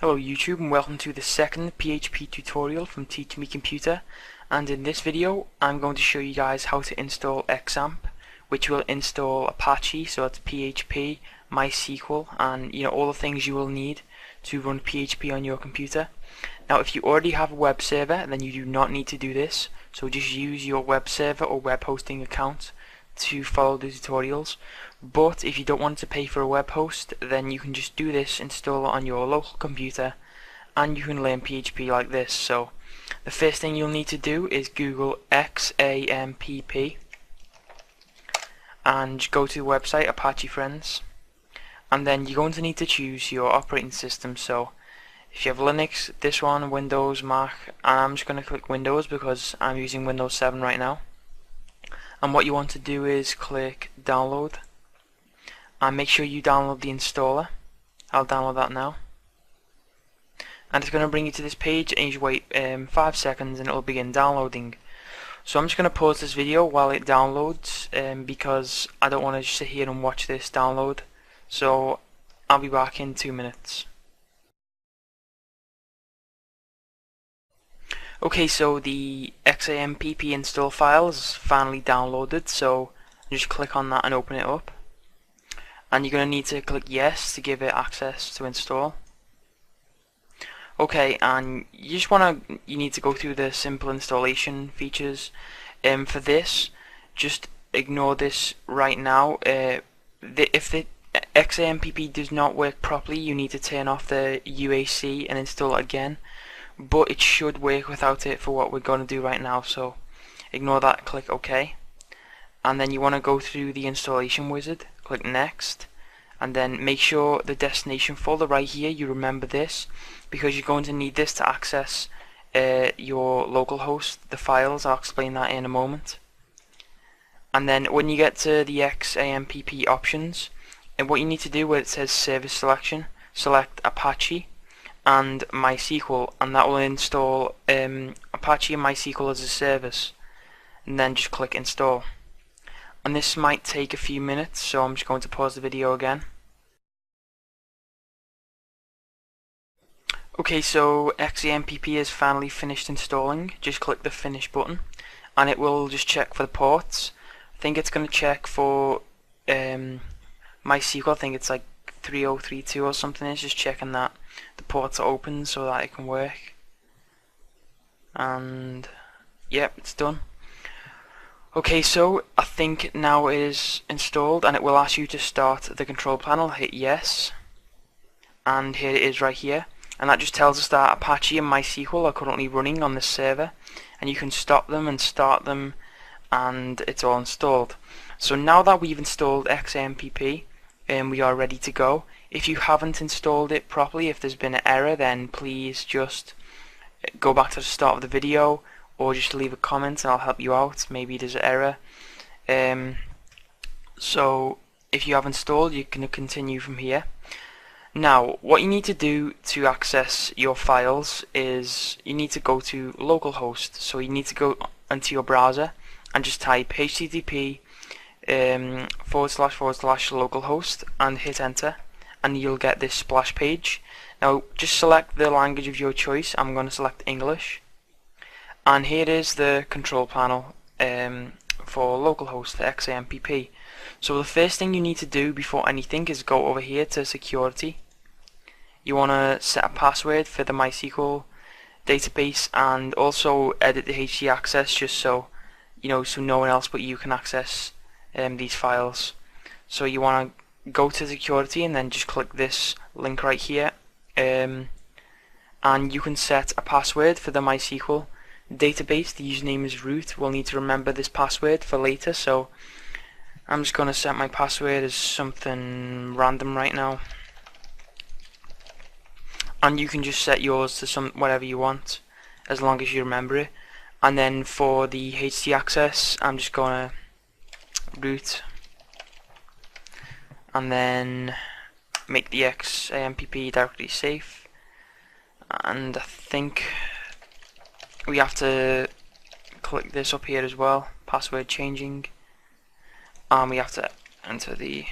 Hello YouTube, and welcome to the second PHP tutorial from Teach Me Computer. And in this video I'm going to show you guys how to install XAMPP, which will install Apache, so it's PHP, MySQL, and all the things you will need to run PHP on your computer. Now if you already have a web server, then you do not need to do this, so just use your web server or web hosting account to follow the tutorials. But if you don't want to pay for a web host, then you can just do this, install it on your local computer, and you can learn PHP like this. So the first thing you'll need to do is Google XAMPP and go to the website Apache Friends, and then you're going to need to choose your operating system. So if you have Linux, this one, Windows, Mac, and I'm just going to click Windows because I'm using Windows 7 right now. And what you want to do is click download, and make sure you download the installer. I'll download that now, and it's going to bring you to this page, and you just wait 5 seconds and it will begin downloading. So I'm just going to pause this video while it downloads because I don't want to just sit here and watch this download. So I'll be back in 2 minutes. Okay, so the XAMPP install file is finally downloaded, so just click on that and open it up. And you're going to need to click yes to give it access to install. Okay, and you need to go through the simple installation features. For this, just ignore this right now. If the XAMPP does not work properly, you need to turn off the UAC and install it again. But it should work without it for what we're going to do right now, so ignore that, click OK. And then you want to go through the installation wizard, click next, and then make sure the destination folder right here, you remember this, because you're going to need this to access your local host, the files. I'll explain that in a moment. And then when you get to the XAMPP options, and what you need to do where it says service selection, select Apache and MySQL, and that will install Apache and MySQL as a service, and then just click install. And this might take a few minutes, so I'm just going to pause the video again. Okay, so XAMPP is finally finished installing. Just click the finish button and it will just check for the ports. I think it's going to check for MySQL. I think it's like 3032 or something. It's just checking that the ports are open so that it can work. And yep, it's done. Okay, so I think now it is installed, and it will ask you to start the control panel. Hit yes, and here it is right here, and that just tells us that Apache and MySQL are currently running on this server, and you can stop them and start them, and it's all installed. So now that we've installed XAMPP, we are ready to go. If you haven't installed it properly, if there's been an error, then please just go back to the start of the video, or just leave a comment and I'll help you out. Maybe there's an error. So if you have installed, you can continue from here. Now what you need to do to access your files is you need to go to localhost. So you need to go into your browser and just type http //localhost and hit enter, and you'll get this splash page. Now just select the language of your choice. I'm going to select English. And here is the control panel for localhost, the XAMPP. So the first thing you need to do before anything is go over here to security. You want to set a password for the MySQL database, and also edit the HT access just so so no one else but you can access these files. So you want to go to security and then just click this link right here, and you can set a password for the MySQL database. The username is root. We'll need to remember this password for later, so I'm just going to set my password as something random right now, and you can just set yours to whatever you want as long as you remember it. And then for the HT access, I'm just going to root and then make the XAMPP directory safe, and I think we have to click this up here as well, password changing, and we have to enter the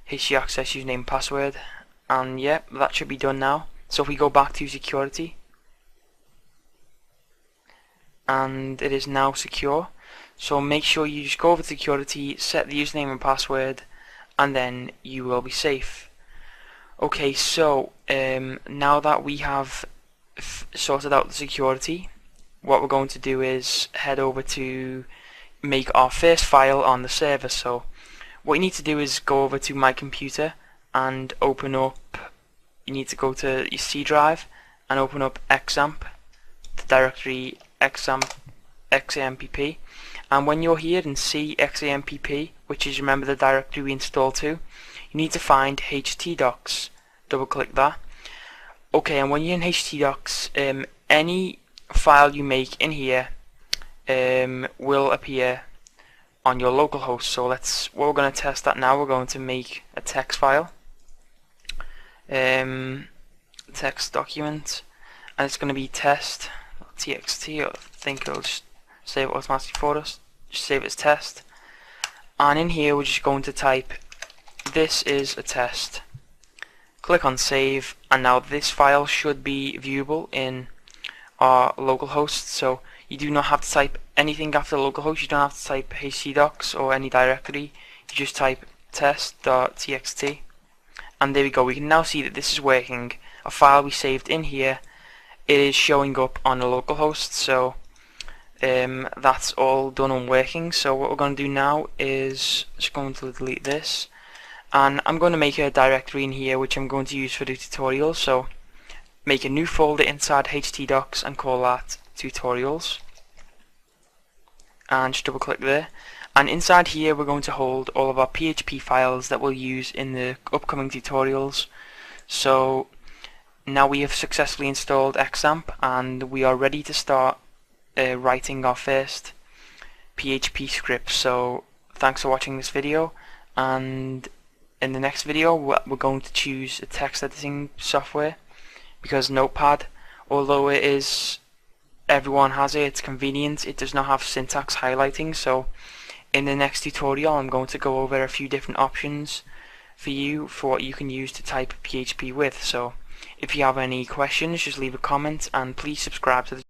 HT access username password, and yeah, that should be done now. So if we go back to security, and it is now secure. So make sure you just go over to security, set the username and password, and then you will be safe. Okay, so now that we have sorted out the security, what we're going to do is head over to make our first file on the server. So what you need to do is go over to my computer and open up, you need to go to your C drive and open up XAMPP, the directory XAMPP, and when you're here in C XAMPP, which is, remember, the directory we installed to, you need to find htdocs. Double click that. Okay, and when you're in htdocs, any file you make in here will appear on your local host. So what we're going to test that now. We're going to make a text file, text document, and it's going to be test.txt. I think it'll just save it automatically for us. Just save it as test, and in here we're just going to type "this is a test." Click on save, and now this file should be viewable in our local host. So you do not have to type anything after localhost. You don't have to type htdocs or any directory. You just type test.txt, and there we go. We can now see that this is working. A file we saved in here, it is showing up on the local host. So that's all done and working. So what we're going to do now is just going to delete this, and I'm going to make a directory in here which I'm going to use for the tutorial. So make a new folder inside htdocs and call that tutorials, and just double click there, and inside here we're going to hold all of our PHP files that we'll use in the upcoming tutorials. So now we have successfully installed XAMPP, and we are ready to start writing our first PHP script. So thanks for watching this video, and in the next video we're going to choose a text editing software, because Notepad, although everyone has it, it's convenient, it does not have syntax highlighting. So in the next tutorial I'm going to go over a few different options for you for what you can use to type PHP with. So if you have any questions, just leave a comment, and please subscribe to the